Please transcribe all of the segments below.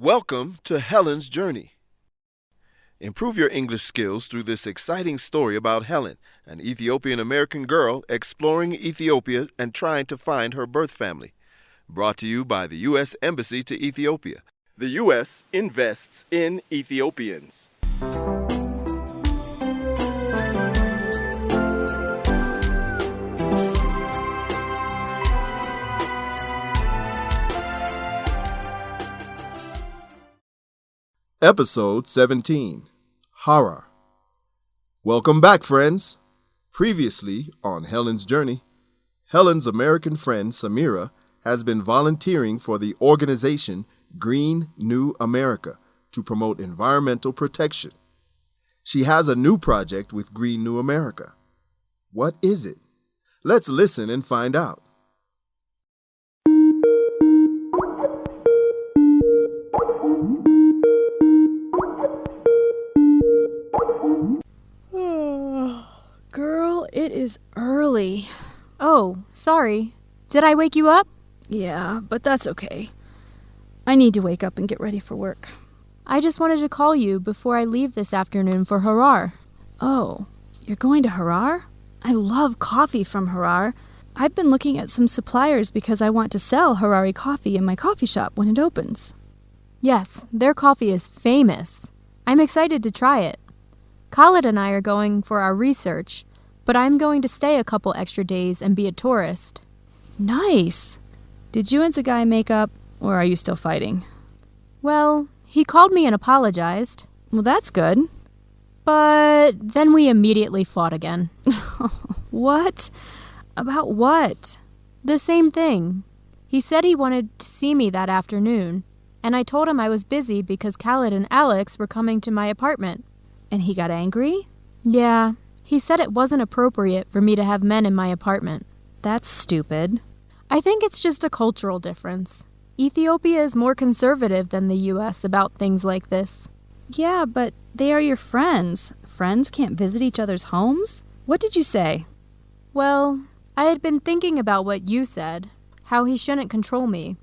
Welcome to Helen's Journey. Improve your English skills through this exciting story about Helen, an Ethiopian-American girl exploring Ethiopia and trying to find her birth family. Brought to you by the U.S. Embassy to Ethiopia. The U.S. invests in Ethiopians. Episode 17, Harar. Welcome back, friends. Previously on Helen's Journey, Helen's American friend Samira has been volunteering for the organization Green New America to promote environmental protection. She has a new project with Green New America. What is it? Let's listen and find out. Girl, it is early. Oh, sorry. Did I wake you up? Yeah, but that's okay. I need to wake up and get ready for work. I just wanted to call you before I leave this afternoon for Harar. Oh, you're going to Harar? I love coffee from Harar. I've been looking at some suppliers because I want to sell Harari coffee in my coffee shop when it opens. Yes, their coffee is famous. I'm excited to try it. Khaled and I are going for our research, but I'm going to stay a couple extra days and be a tourist. Nice. Did you and Zagai make up, or are you still fighting? Well, he called me and apologized. Well, that's good. But then we immediately fought again. What? About what? The same thing. He said he wanted to see me that afternoon, and I told him I was busy because Khaled and Alex were coming to my apartment. And he got angry? Yeah, he said it wasn't appropriate for me to have men in my apartment. That's stupid. I think it's just a cultural difference. Ethiopia is more conservative than the U.S. about things like this. Yeah, but they are your friends. Friends can't visit each other's homes? What did you say? Well, I had been thinking about what you said, how he shouldn't control me.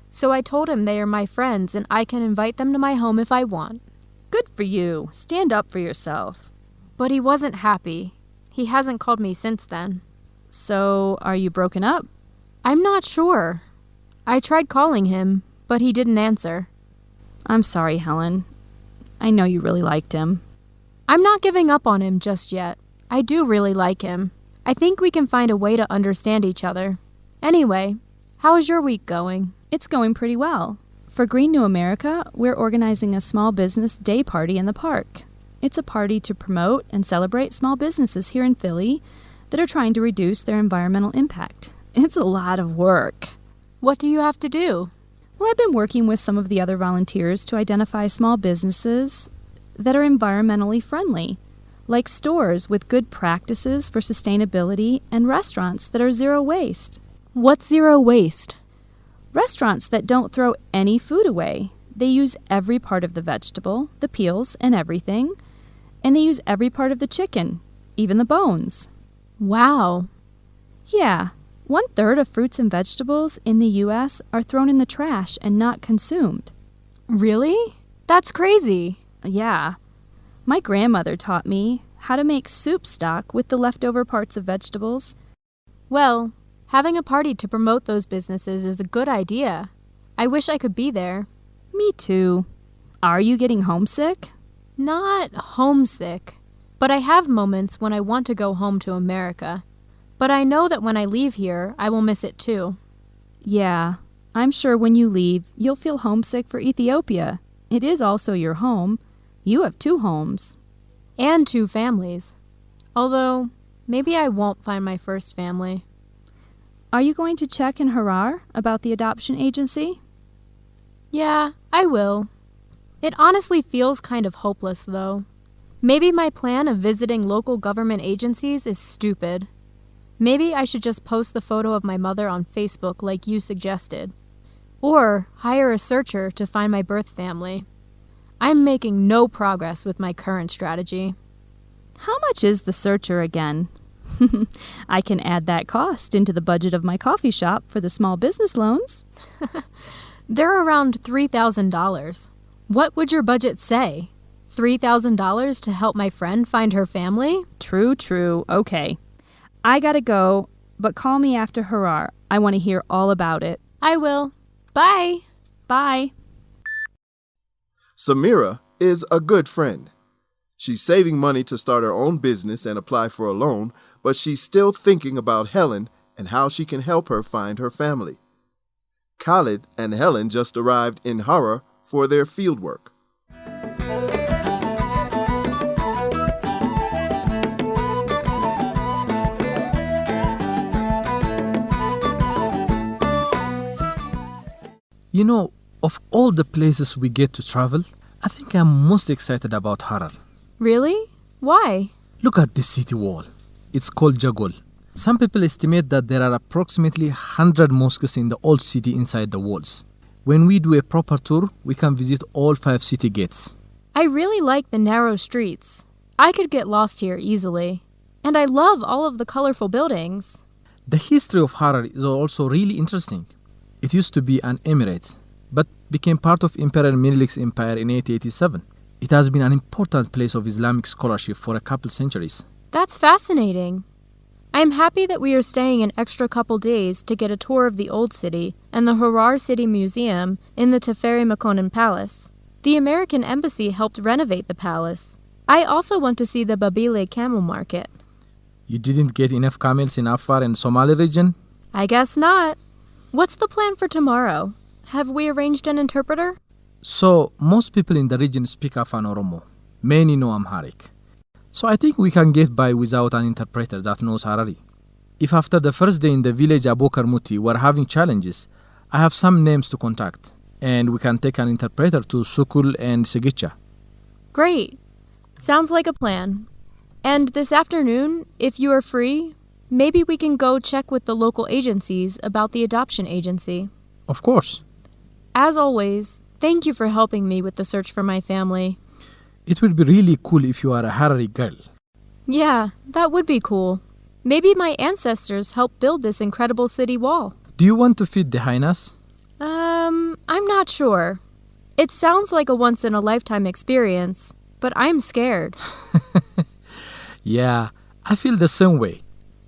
So I told him they are my friends and I can invite them to my home if I want. Good for you. Stand up for yourself. But he wasn't happy. He hasn't called me since then. So, are you broken up? I'm not sure. I tried calling him, but he didn't answer. I'm sorry, Helen. I know you really liked him. I'm not giving up on him just yet. I do really like him. I think we can find a way to understand each other. Anyway, how is your week going? It's going pretty well. For Green New America, we're organizing a small business day party in the park. It's a party to promote and celebrate small businesses here in Philly that are trying to reduce their environmental impact. It's a lot of work. What do you have to do? Well, I've been working with some of the other volunteers to identify small businesses that are environmentally friendly, like stores with good practices for sustainability and restaurants that are zero waste. What's zero waste? Restaurants that don't throw any food away. They use every part of the vegetable, the peels, and everything. And they use every part of the chicken, even the bones. Wow. Yeah, 1/3 of fruits and vegetables in the U.S. are thrown in the trash and not consumed. Really? That's crazy. Yeah. My grandmother taught me how to make soup stock with the leftover parts of vegetables. Well, having a party to promote those businesses is a good idea. I wish I could be there. Me too. Are you getting homesick? Not homesick, but I have moments when I want to go home to America. But I know that when I leave here, I will miss it too. Yeah, I'm sure when you leave, you'll feel homesick for Ethiopia. It is also your home. You have 2 homes. And 2 families. Although, maybe I won't find my first family. Are you going to check in Harar about the adoption agency? Yeah, I will. It honestly feels kind of hopeless, though. Maybe my plan of visiting local government agencies is stupid. Maybe I should just post the photo of my mother on Facebook like you suggested. Or hire a searcher to find my birth family. I'm making no progress with my current strategy. How much is the searcher again? I can add that cost into the budget of my coffee shop for the small business loans. They're around $3,000. What would your budget say? $3,000 to help my friend find her family? True. Okay. I gotta go, but call me after Harar. I want to hear all about it. I will. Bye. Bye. Samira is a good friend. She's saving money to start her own business and apply for a loan, but she's still thinking about Helen and how she can help her find her family. Khalid and Helen just arrived in Harar for their field work. You know, of all the places we get to travel, I think I'm most excited about Harar. Really? Why? Look at this city wall. It's called Jagol. Some people estimate that there are approximately 100 mosques in the old city inside the walls. When we do a proper tour, we can visit all 5 city gates. I really like the narrow streets. I could get lost here easily. And I love all of the colorful buildings. The history of Harar is also really interesting. It used to be an emirate, but became part of Emperor Menilik's empire in 887. It has been an important place of Islamic scholarship for a couple centuries. That's fascinating. I'm happy that we are staying an extra couple days to get a tour of the Old City and the Harar City Museum in the Teferi Makonnen Palace. The American Embassy helped renovate the palace. I also want to see the Babile camel market. You didn't get enough camels in Afar and Somali region? I guess not. What's the plan for tomorrow? Have we arranged an interpreter? So, most people in the region speak Afan Oromo. Many know Amharic. So I think we can get by without an interpreter that knows Harari. If after the first day in the village Abokar Muti we're having challenges, I have some names to contact, and we can take an interpreter to Sukul and Segicha. Great. Sounds like a plan. And this afternoon, if you are free, maybe we can go check with the local agencies about the adoption agency. Of course. As always, thank you for helping me with the search for my family. It would be really cool if you are a Harari girl. Yeah, that would be cool. Maybe my ancestors helped build this incredible city wall. Do you want to feed the hyenas? I'm not sure. It sounds like a once-in-a-lifetime experience, but I'm scared. Yeah, I feel the same way.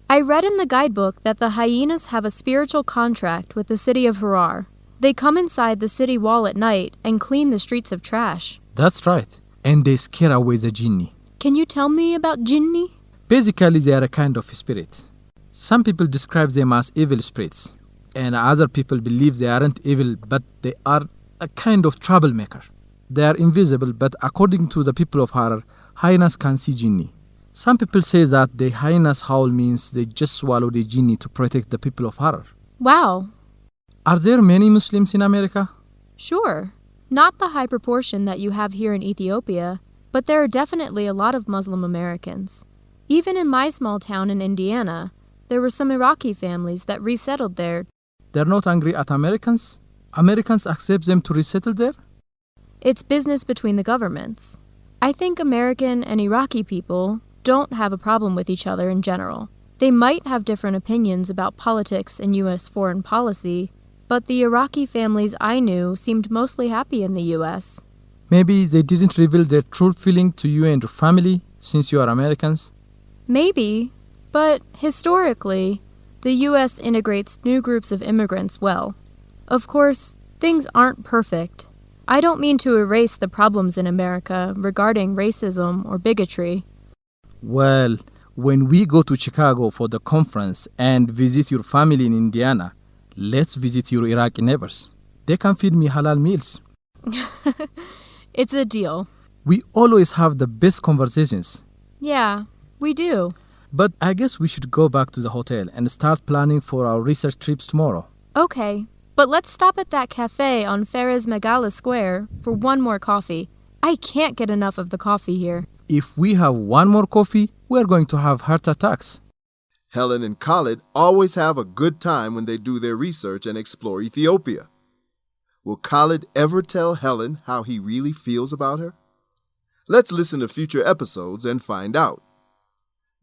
I read in the guidebook that the hyenas have a spiritual contract with the city of Harar. They come inside the city wall at night and clean the streets of trash. That's right. And they scare away the jinni. Can you tell me about jinni? Basically, they are a kind of spirit. Some people describe them as evil spirits, and other people believe they aren't evil, but they are a kind of troublemaker. They are invisible, but according to the people of Harar, hyenas can see jinni. Some people say that the hyenas howl means they just swallow the jinni to protect the people of Harar. Wow. Are there many Muslims in America? Sure. Not the high proportion that you have here in Ethiopia, but there are definitely a lot of Muslim Americans. Even in my small town in Indiana, there were some Iraqi families that resettled there. They're not angry at Americans? Americans accept them to resettle there? It's business between the governments. I think American and Iraqi people don't have a problem with each other in general. They might have different opinions about politics and U.S. foreign policy, but the Iraqi families I knew seemed mostly happy in the U.S. Maybe they didn't reveal their true feeling to you and your family since you are Americans? Maybe, but historically, the U.S. integrates new groups of immigrants well. Of course, things aren't perfect. I don't mean to erase the problems in America regarding racism or bigotry. Well, when we go to Chicago for the conference and visit your family in Indiana, let's visit your Iraqi neighbors. They can feed me halal meals. It's a deal. We always have the best conversations. Yeah, we do. But I guess we should go back to the hotel and start planning for our research trips tomorrow. Okay, but let's stop at that cafe on Ferez Megala Square for one more coffee. I can't get enough of the coffee here. If we have one more coffee, we're going to have heart attacks. Helen and Khalid always have a good time when they do their research and explore Ethiopia. Will Khalid ever tell Helen how he really feels about her? Let's listen to future episodes and find out.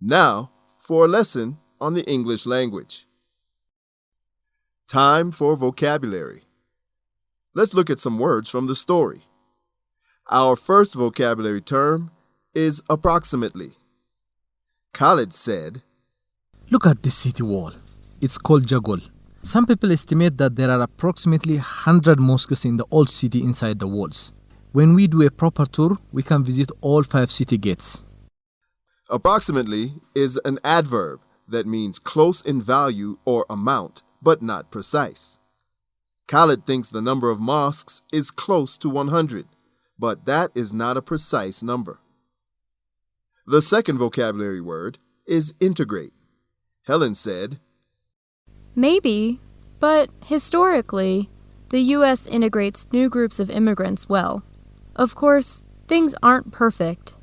Now, for a lesson on the English language. Time for vocabulary. let's look at some words from the story. Our first vocabulary term is approximately. Khalid said, Look at this city wall. It's called Jagol. Some people estimate that there are approximately 100 mosques in the old city inside the walls. When we do a proper tour, we can visit all 5 city gates. Approximately is an adverb that means close in value or amount, but not precise. Khalid thinks the number of mosques is close to 100, but that is not a precise number. The second vocabulary word is integrate. Helen said, Maybe, but historically, the U.S. integrates new groups of immigrants well. Of course, things aren't perfect.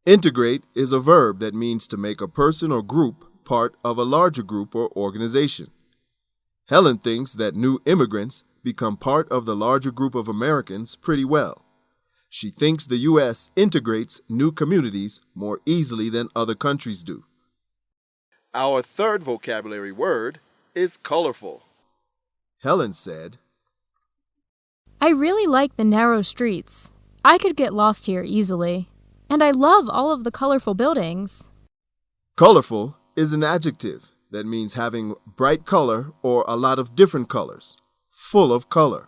Integrate is a verb that means to make a person or group part of a larger group or organization. Helen thinks that new immigrants become part of the larger group of Americans pretty well. She thinks the U.S. integrates new communities more easily than other countries do. Our third vocabulary word is colorful. Helen said, I really like the narrow streets. I could get lost here easily. And I love all of the colorful buildings. Colorful is an adjective that means having bright color or a lot of different colors, full of color.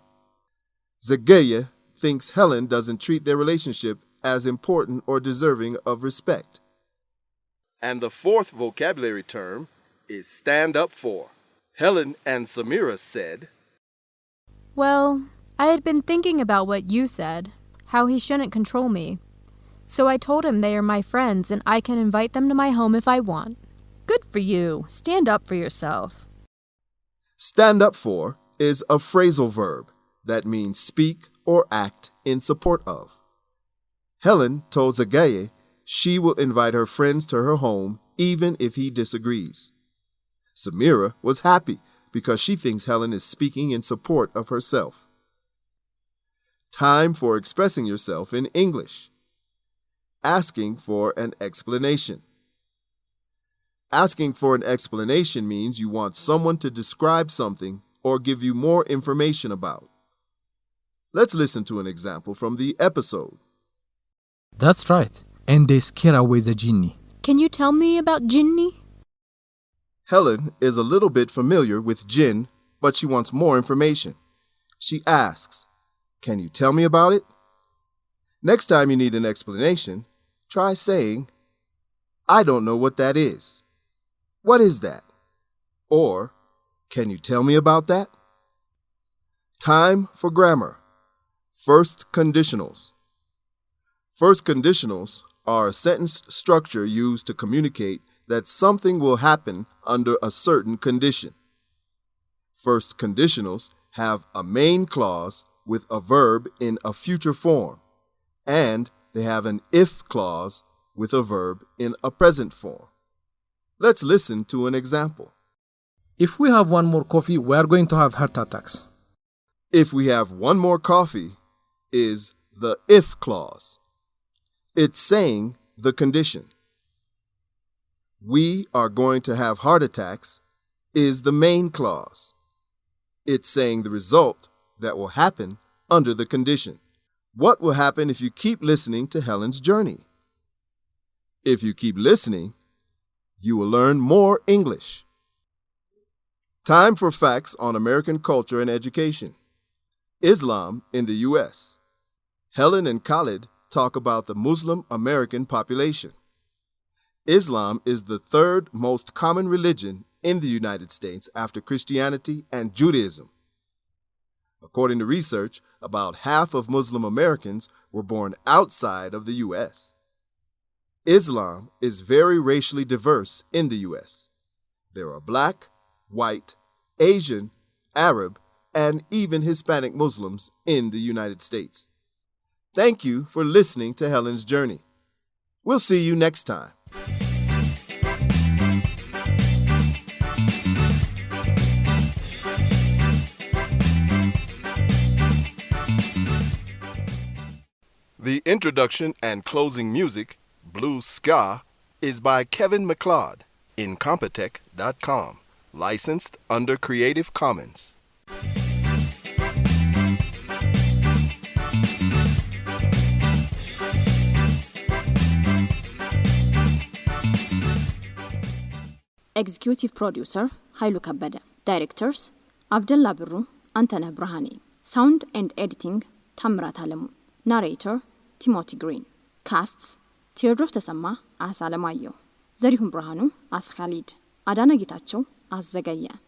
Zagaya thinks Helen doesn't treat their relationship as important or deserving of respect. And the fourth vocabulary term is stand up for. Helen and Samira said, Well, I had been thinking about what you said, how he shouldn't control me. So I told him they are my friends and I can invite them to my home if I want. Good for you. Stand up for yourself. Stand up for is a phrasal verb that means speak or act in support of. Helen told Zagaye she will invite her friends to her home even if he disagrees. Samira was happy because she thinks Helen is speaking in support of herself. Time for expressing yourself in English. Asking for an explanation. Asking for an explanation means you want someone to describe something or give you more information about. Let's listen to an example from the episode. That's right. And they scare away the genie. Can you tell me about Jinni? Helen is a little bit familiar with jinn, but she wants more information. She asks, Can you tell me about it? Next time you need an explanation, try saying, I don't know what that is. What is that? Or, can you tell me about that? Time for grammar. First conditionals. First conditionals are a sentence structure used to communicate that something will happen under a certain condition. First conditionals have a main clause with a verb in a future form, and they have an if clause with a verb in a present form. Let's listen to an example. If we have one more coffee, we are going to have heart attacks. If we have one more coffee is the if clause. It's saying the condition. We are going to have heart attacks is the main clause. It's saying the result that will happen under the condition. What will happen if you keep listening to Helen's journey? If you keep listening, you will learn more English. Time for facts on American culture and education. Islam in the U.S. Helen and Khalid talk about the Muslim American population. Islam is the third most common religion in the United States after Christianity and Judaism. According to research, about half of Muslim Americans were born outside of the U.S. Islam is very racially diverse in the U.S. There are black, white, Asian, Arab, and even Hispanic Muslims in the United States. Thank you for listening to Helen's Journey. We'll see you next time. The introduction and closing music, Blue Ska, is by Kevin MacLeod, Incompetech.com, licensed under Creative Commons. Executive Producer Hailu Kabada. Directors Abdullah Birru, Antana Brahani. Sound and Editing Tamrat Alamu. Narrator Timothy Green. Casts Theodros Tasama as Alamayo. Zarihum Brahanu as Khalid. Adana Gitacho as Zagaya.